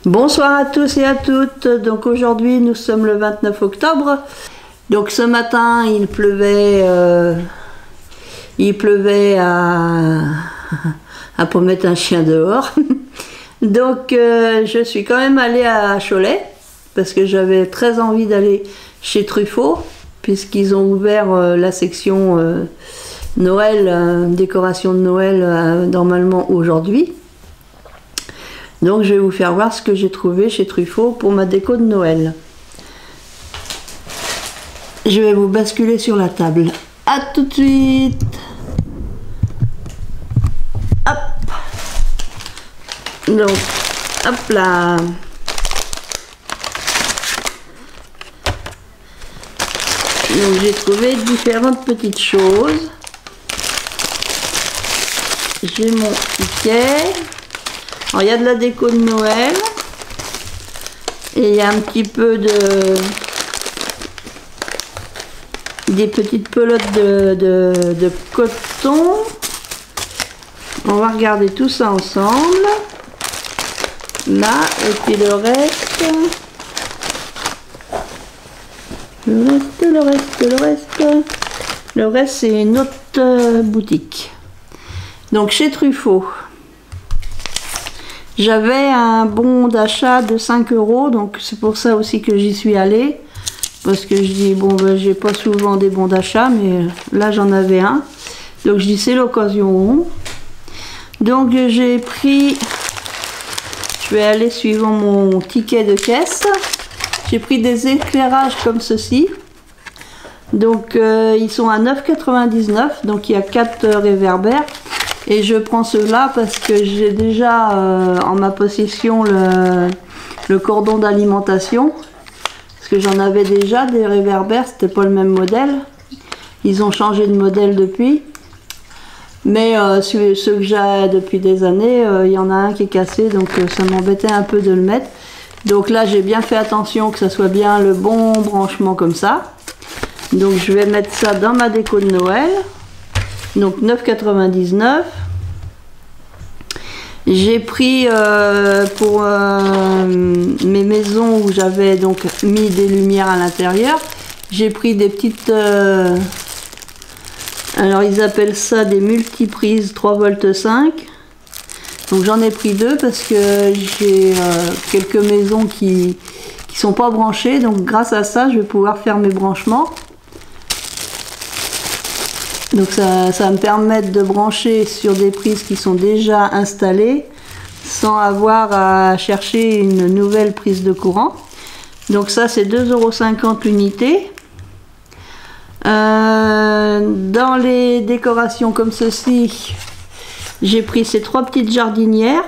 Bonsoir à tous et à toutes. Donc aujourd'hui nous sommes le 29 octobre. Donc ce matin il pleuvait à pas mettre un chien dehors. Donc je suis quand même allée à Cholet parce que j'avais très envie d'aller chez Truffaut puisqu'ils ont ouvert la section Noël, décoration de Noël normalement aujourd'hui. Donc je vais vous faire voir ce que j'ai trouvé chez Truffaut pour ma déco de Noël. Je vais vous basculer sur la table. A tout de suite. Hop. Donc, hop là. Donc j'ai trouvé différentes petites choses. J'ai mon ticket. Alors il y a de la déco de Noël. Et il y a un petit peu des petites pelotes de coton. On va regarder tout ça ensemble. Là, et puis le reste. Le reste, c'est une autre boutique. Donc chez Truffaut, j'avais un bon d'achat de 5 €, donc c'est pour ça aussi que j'y suis allée. Parce que je dis, bon, ben, j'ai pas souvent des bons d'achat, mais là j'en avais un. Donc je dis, c'est l'occasion. Donc j'ai pris, je vais aller suivant mon ticket de caisse. J'ai pris des éclairages comme ceci. Donc ils sont à 9,99 €, donc il y a 4 réverbères. Et je prends ceux-là parce que j'ai déjà en ma possession le cordon d'alimentation. Parce que j'en avais déjà des réverbères, c'était pas le même modèle. Ils ont changé de modèle depuis. Mais ceux que j'ai depuis des années, il y en a un qui est cassé, donc ça m'embêtait un peu de le mettre. Donc là j'ai bien fait attention que ça soit bien le bon branchement comme ça. Donc je vais mettre ça dans ma déco de Noël. Donc 9,99 €. J'ai pris pour mes maisons où j'avais donc mis des lumières à l'intérieur. J'ai pris des petites... alors ils appellent ça des multiprises 3,5 V. Donc j'en ai pris 2 parce que j'ai quelques maisons qui sont pas branchées. Donc grâce à ça je vais pouvoir faire mes branchements. Donc ça va me permettre de brancher sur des prises qui sont déjà installées sans avoir à chercher une nouvelle prise de courant. Donc ça c'est 2,50 € l'unité. Dans les décorations comme ceci, j'ai pris ces 3 petites jardinières.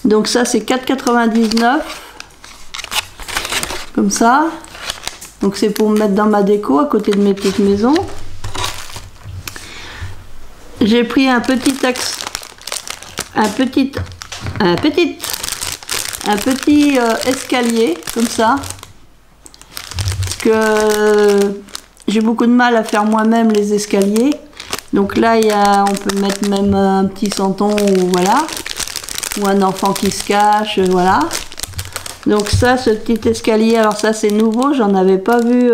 Donc ça c'est 4,99 €. Comme ça. Donc c'est pour me mettre dans ma déco à côté de mes petites maisons. J'ai pris un petit escalier comme ça, parce que j'ai beaucoup de mal à faire moi-même les escaliers. Donc là on peut mettre même un petit santon ou voilà, ou un enfant qui se cache, voilà. Donc ça, ce petit escalier, alors ça c'est nouveau, j'en avais pas vu.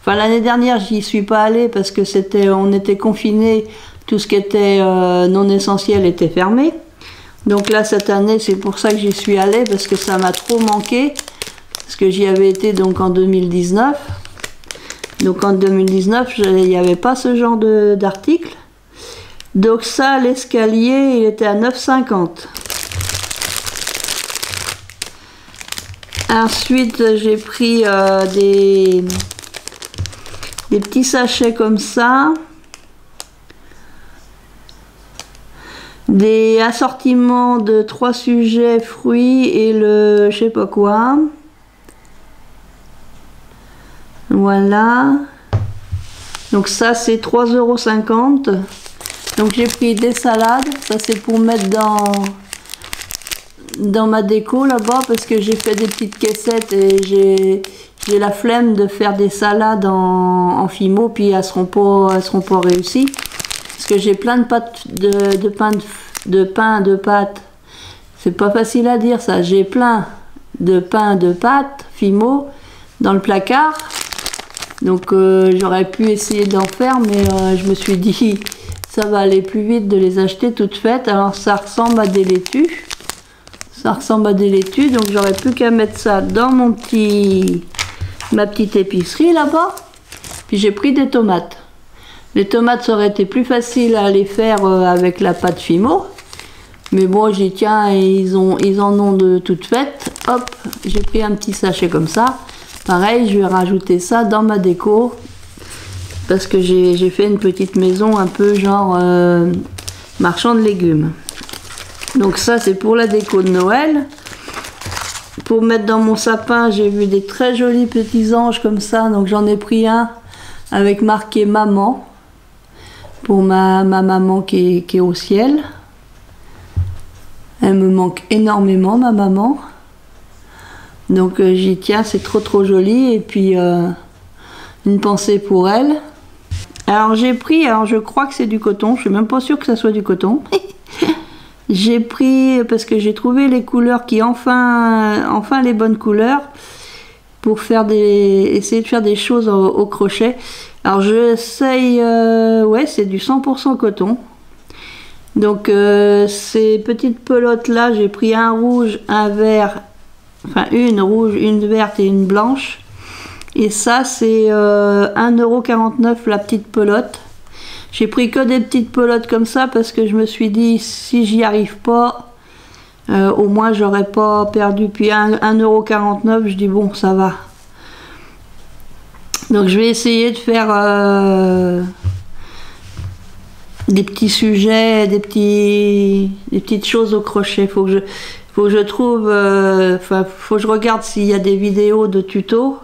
Enfin l'année dernière j'y suis pas allée parce que on était confinés. Tout ce qui était non essentiel était fermé. Donc là, cette année, c'est pour ça que j'y suis allée, parce que ça m'a trop manqué. Parce que j'y avais été donc en 2019. Donc en 2019, il n'y avait pas ce genre d'article. Donc ça, l'escalier, il était à 9,50 €. Ensuite, j'ai pris des petits sachets comme ça. Des assortiments de 3 sujets, fruits et le je sais pas quoi. Voilà. Donc ça c'est 3,50 €. Donc j'ai pris des salades. Ça c'est pour mettre dans ma déco là-bas parce que j'ai fait des petites caissettes et j'ai la flemme de faire des salades en fimo puis elles seront pas réussies. parce que j'ai plein de pâtes de pâtes. C'est pas facile à dire ça. J'ai plein de pain de pâtes Fimo dans le placard. Donc j'aurais pu essayer d'en faire, mais je me suis dit ça va aller plus vite de les acheter toutes faites. Alors ça ressemble à des laitues. Ça ressemble à des laitues, donc j'aurais plus qu'à mettre ça dans ma petite épicerie là-bas. Puis j'ai pris des tomates. Les tomates, ça aurait été plus facile à les faire avec la pâte Fimo. Mais bon, j'ai tiens, ils en ont de toutes faites. Hop, j'ai pris un petit sachet comme ça. Pareil, je vais rajouter ça dans ma déco. Parce que j'ai fait une petite maison un peu genre marchand de légumes. Donc ça, c'est pour la déco de Noël. Pour mettre dans mon sapin, j'ai vu des très jolis petits anges comme ça. Donc j'en ai pris un avec marqué maman. Pour ma maman qui est au ciel. Elle me manque énormément, ma maman. Donc j'y tiens, c'est trop joli. Et puis une pensée pour elle. Alors j'ai pris, alors je crois que c'est du coton. Je suis même pas sûre que ça soit du coton. J'ai pris, parce que j'ai trouvé les couleurs qui enfin les bonnes couleurs pour faire essayer de faire des choses au crochet. Alors j'essaye, ouais, c'est du 100% coton. Donc ces petites pelotes là, j'ai pris un rouge, un vert, enfin une rouge, une verte et une blanche. Et ça c'est 1,49 € la petite pelote. J'ai pris que des petites pelotes comme ça parce que je me suis dit si j'y arrive pas, au moins j'aurais pas perdu. Puis 1,49 €, je dis bon ça va. Donc je vais essayer de faire des petits sujets, des petites choses au crochet. Faut que je trouve, faut que je regarde s'il y a des vidéos de tutos.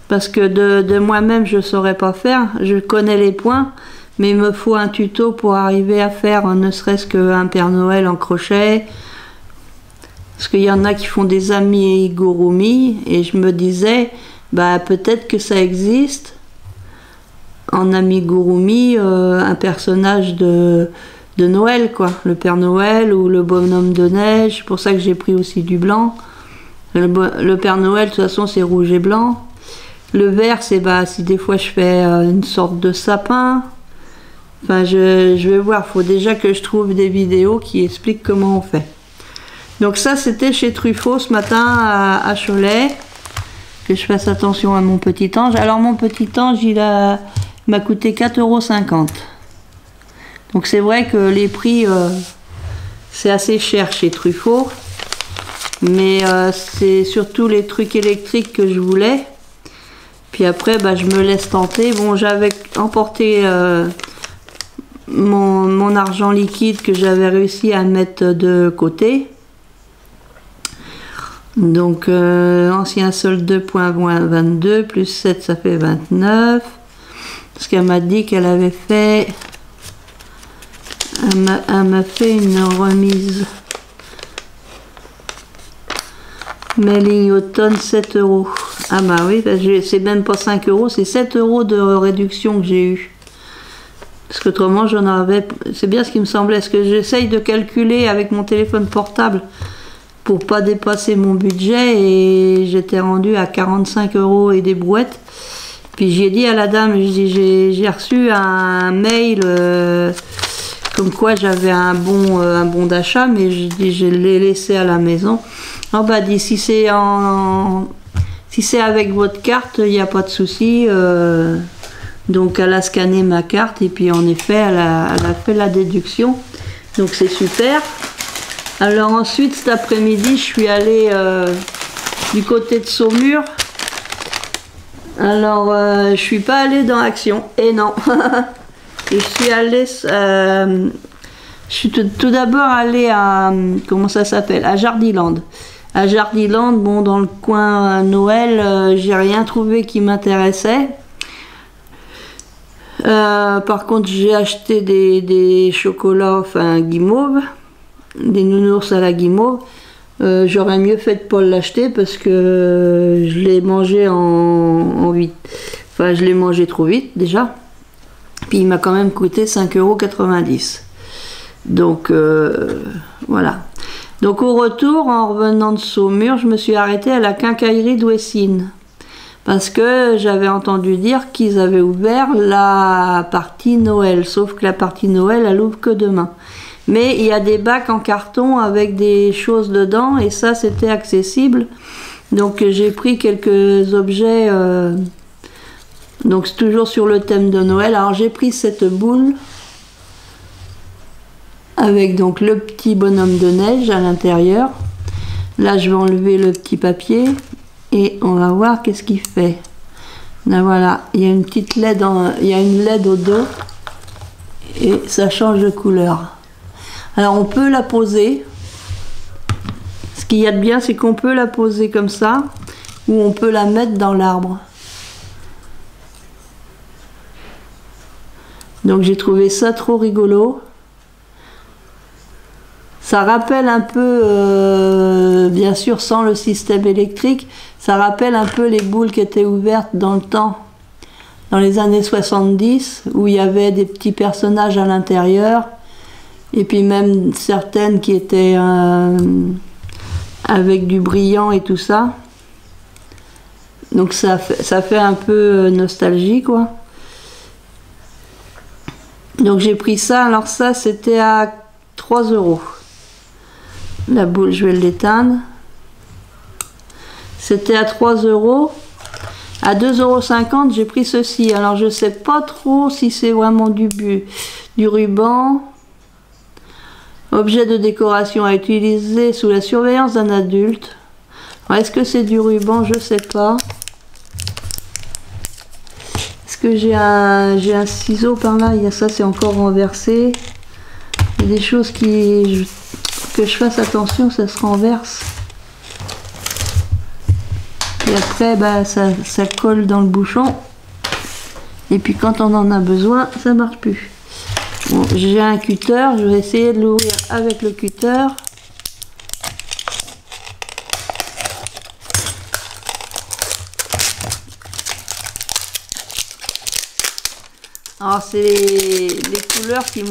Parce que de moi-même je saurais pas faire. Je connais les points. Mais il me faut un tuto pour arriver à faire ne serait-ce qu'un Père Noël en crochet. Parce qu'il y en a qui font des amigurumi. Et je me disais, bah peut-être que ça existe. En amigurumi, un personnage de Noël, quoi. Le Père Noël ou le bonhomme de neige. C'est pour ça que j'ai pris aussi du blanc. Le Père Noël, de toute façon, c'est rouge et blanc. Le vert, c'est bah, si des fois je fais une sorte de sapin. Enfin, je vais voir, il faut déjà que je trouve des vidéos qui expliquent comment on fait. Donc ça, c'était chez Truffaut ce matin à Cholet. Que je fasse attention à mon petit ange. Alors mon petit ange, il m'a coûté 4,50 €. Donc c'est vrai que les prix, c'est assez cher chez Truffaut. Mais c'est surtout les trucs électriques que je voulais. Puis après, bah, je me laisse tenter. Bon, j'avais emporté... mon argent liquide que j'avais réussi à mettre de côté. Donc ancien solde 2.22 plus 7 ça fait 29. Parce qu'elle m'a dit qu'elle avait fait, elle m'a fait une remise mailing automne 7 €. Ah bah oui, c'est même pas 5 €, c'est 7 € de réduction que j'ai eu. Parce qu'autrement, j'en avais... C'est bien ce qui me semblait. Est-ce que j'essaye de calculer avec mon téléphone portable pour pas dépasser mon budget et j'étais rendue à 45 € et des brouettes. Puis j'ai dit à la dame, j'ai reçu un mail comme quoi j'avais un bon d'achat, mais je l'ai laissé à la maison. Oh bah dit si c'est avec votre carte, il n'y a pas de souci. Donc elle a scanné ma carte et puis en effet elle a fait la déduction. Donc c'est super. Alors ensuite cet après-midi je suis allée du côté de Saumur. Alors je suis pas allée dans Action. Et non. Et je suis allée... je suis tout d'abord allée à... Comment ça s'appelle? À Jardiland. À Jardiland, bon dans le coin Noël, j'ai rien trouvé qui m'intéressait. Par contre j'ai acheté des chocolats enfin guimauve, des nounours à la guimauve. J'aurais mieux fait de pas l'acheter parce que je l'ai mangé en vite, enfin je l'ai mangé trop vite déjà. Puis il m'a quand même coûté 5,90 €. Donc voilà. Donc au retour, en revenant de Saumur, je me suis arrêtée à la quincaillerie d'Ouessine. Parce que j'avais entendu dire qu'ils avaient ouvert la partie Noël. Sauf que la partie Noël, elle ouvre que demain. Mais il y a des bacs en carton avec des choses dedans. Et ça, c'était accessible. Donc j'ai pris quelques objets. Donc c'est toujours sur le thème de Noël. Alors j'ai pris cette boule. Avec donc le petit bonhomme de neige à l'intérieur. Là, je vais enlever le petit papier et on va voir qu'est-ce qu'il fait. Là, voilà, il y a une petite LED, il y a une LED au dos et ça change de couleur. Alors, on peut la poser. Ce qu'il y a de bien, c'est qu'on peut la poser comme ça ou on peut la mettre dans l'arbre. Donc, j'ai trouvé ça trop rigolo. Ça rappelle un peu, bien sûr sans le système électrique, ça rappelle un peu les boules qui étaient ouvertes dans le temps, dans les années 70, où il y avait des petits personnages à l'intérieur, et puis même certaines qui étaient avec du brillant et tout ça. Donc ça fait un peu nostalgie, quoi. Donc j'ai pris ça, alors ça c'était à 3 €. La boule, je vais l'éteindre. C'était à 3 €. À 2,50 €, j'ai pris ceci. Alors, je sais pas trop si c'est vraiment du ruban. Objet de décoration à utiliser sous la surveillance d'un adulte. Est-ce que c'est du ruban? Je sais pas. Est-ce que j'ai un ciseau par là? Il y a ça, c'est encore renversé. Il y a des choses que je fasse attention, ça se renverse. Et après, bah, ça colle dans le bouchon. Et puis quand on en a besoin, ça marche plus. Bon, j'ai un cutter, je vais essayer de l'ouvrir avec le cutter. Alors c'est les couleurs qui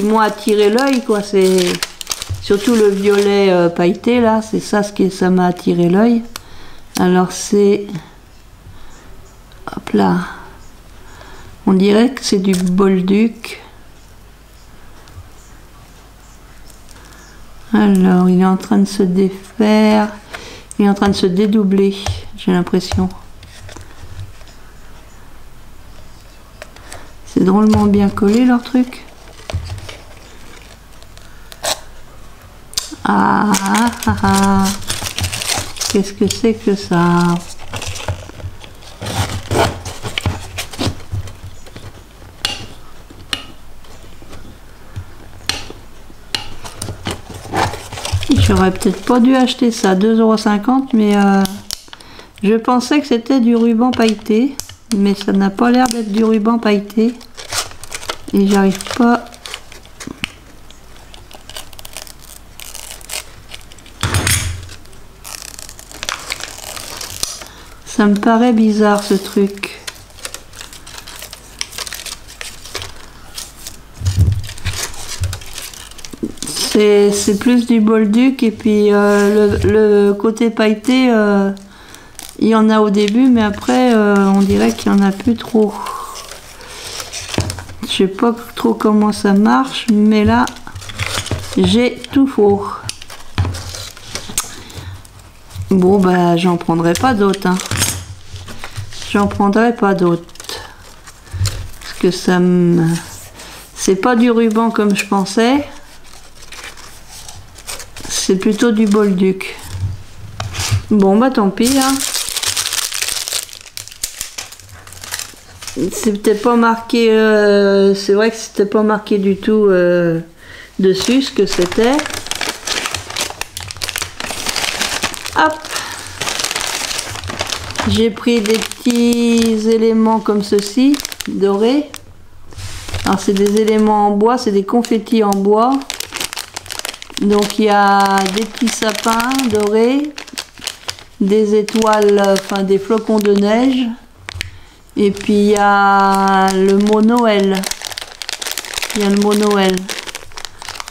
m'ont attiré l'œil, quoi. C'est surtout le violet pailleté là, c'est ça ça m'a attiré l'œil. Alors c'est, hop là, on dirait que c'est du bolduc. Alors il est en train de se défaire, il est en train de se dédoubler, j'ai l'impression. C'est drôlement bien collé leur truc. Ah, ah, ah, ah. Qu'est-ce que c'est que ça? J'aurais peut-être pas dû acheter ça, 2,50 €, mais je pensais que c'était du ruban pailleté, mais ça n'a pas l'air d'être du ruban pailleté. Et j'arrive pas. Ça me paraît bizarre ce truc. C'est plus du bolduc et puis le côté pailleté, il y en a au début, mais après on dirait qu'il n'y en a plus trop. Je sais pas trop comment ça marche, mais là j'ai tout faux. Bon bah j'en prendrai pas d'autres, hein. J'en prendrai pas d'autres parce que ça me, c'est pas du ruban comme je pensais, c'est plutôt du bolduc. Bon bah tant pis, hein. C'était pas marqué, c'est vrai que c'était pas marqué du tout dessus ce que c'était. Hop, j'ai pris des petits éléments comme ceci, dorés. Alors c'est des éléments en bois, c'est des confettis en bois. Donc il y a des petits sapins dorés, des étoiles, enfin des flocons de neige. Et puis il y a le mot Noël. Il y a le mot Noël.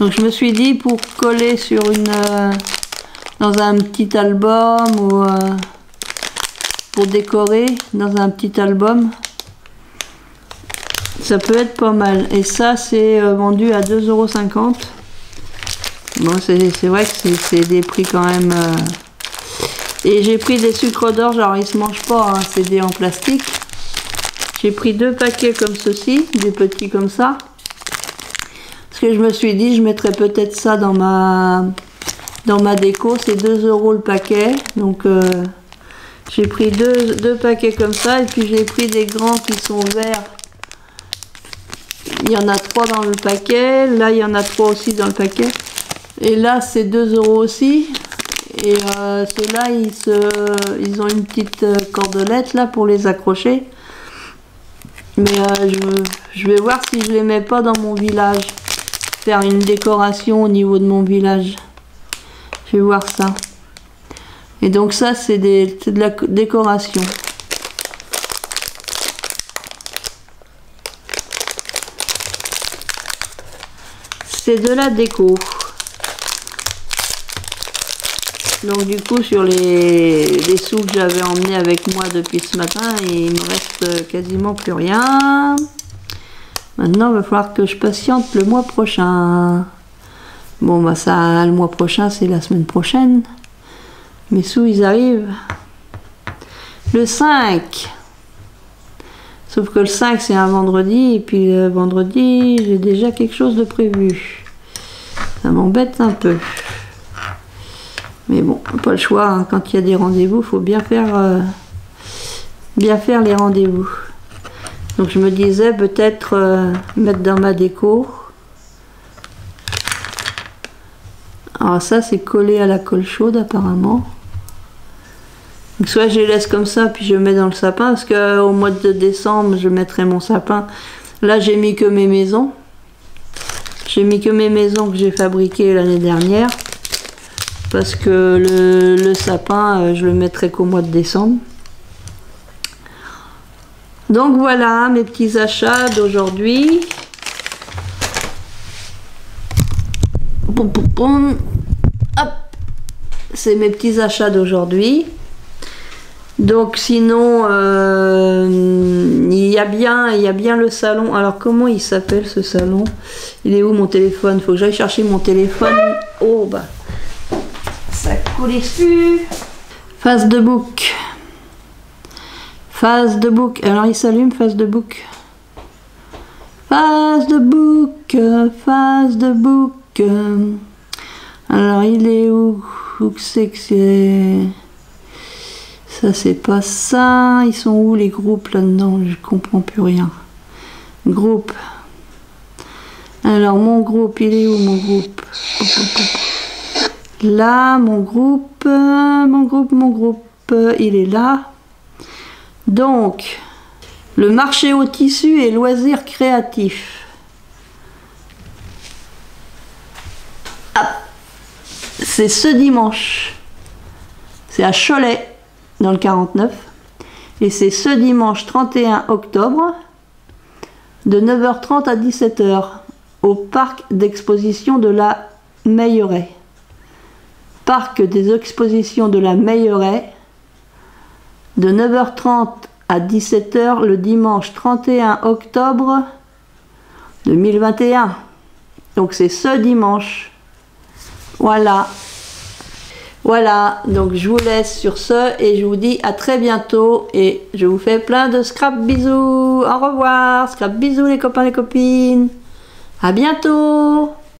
Donc je me suis dit pour coller sur dans un petit album ou pour décorer dans un petit album, ça peut être pas mal. Et ça c'est vendu à 2,50 €. Bon, c'est vrai que c'est des prix quand même. Et j'ai pris des sucres d'orge, alors ils se mangent pas, hein, c'est des en plastique. J'ai pris 2 paquets comme ceci, des petits comme ça. Parce que je me suis dit, je mettrais peut-être ça dans ma déco. C'est 2 € le paquet. Donc j'ai pris deux paquets comme ça. Et puis j'ai pris des grands qui sont verts. Il y en a 3 dans le paquet. Là, il y en a 3 aussi dans le paquet. Et là, c'est 2 € aussi. Et ceux-là, ils ont une petite cordelette là pour les accrocher. Mais je vais voir si je les mets pas dans mon village. Faire une décoration au niveau de mon village. Je vais voir ça. Et donc ça, c'est de la décoration. C'est de la déco. Donc du coup, sur les sous que j'avais emmenés avec moi depuis ce matin, il me reste quasiment plus rien. Maintenant, il va falloir que je patiente le mois prochain. Bon, bah ça, le mois prochain, c'est la semaine prochaine. Mes sous, ils arrivent le 5. Sauf que le 5, c'est un vendredi. Et puis le vendredi, j'ai déjà quelque chose de prévu. Ça m'embête un peu. Mais bon, pas le choix, hein. Quand il y a des rendez-vous, il faut bien faire les rendez-vous. Donc je me disais peut-être mettre dans ma déco. Alors ça, c'est collé à la colle chaude apparemment. Donc soit je les laisse comme ça, puis je mets dans le sapin, parce qu'au mois de décembre, je mettrai mon sapin. Là, j'ai mis que mes maisons. J'ai mis que mes maisons que j'ai fabriquées l'année dernière. Parce que le sapin, je le mettrai qu'au mois de décembre. Donc voilà mes petits achats d'aujourd'hui. Hop, c'est mes petits achats d'aujourd'hui. Donc sinon, il y a bien le salon. Alors comment il s'appelle ce salon? Il est où mon téléphone? Faut que j'aille chercher mon téléphone. Oh bah. Ça coule dessus. Facebook. Facebook. Alors il s'allume Facebook. Facebook. Facebook. Alors il est où? Où c'est que c'est? Ça c'est pas ça. Ils sont où les groupes là-dedans? Je comprends plus rien. Groupe. Alors mon groupe, il est où mon groupe? Là, mon groupe, il est là. Donc, le marché au tissu et loisirs créatifs. Ah, c'est ce dimanche. C'est à Cholet, dans le 49. Et c'est ce dimanche 31 octobre, de 9h30 à 17h, au parc d'exposition de la Meilleraie. Parc des expositions de la Meilleraie, de 9h30 à 17h le dimanche 31 octobre 2021. Donc c'est ce dimanche. Voilà. Voilà, donc je vous laisse sur ce et je vous dis à très bientôt et je vous fais plein de scrap bisous. Au revoir, scrap bisous les copains les copines. À bientôt.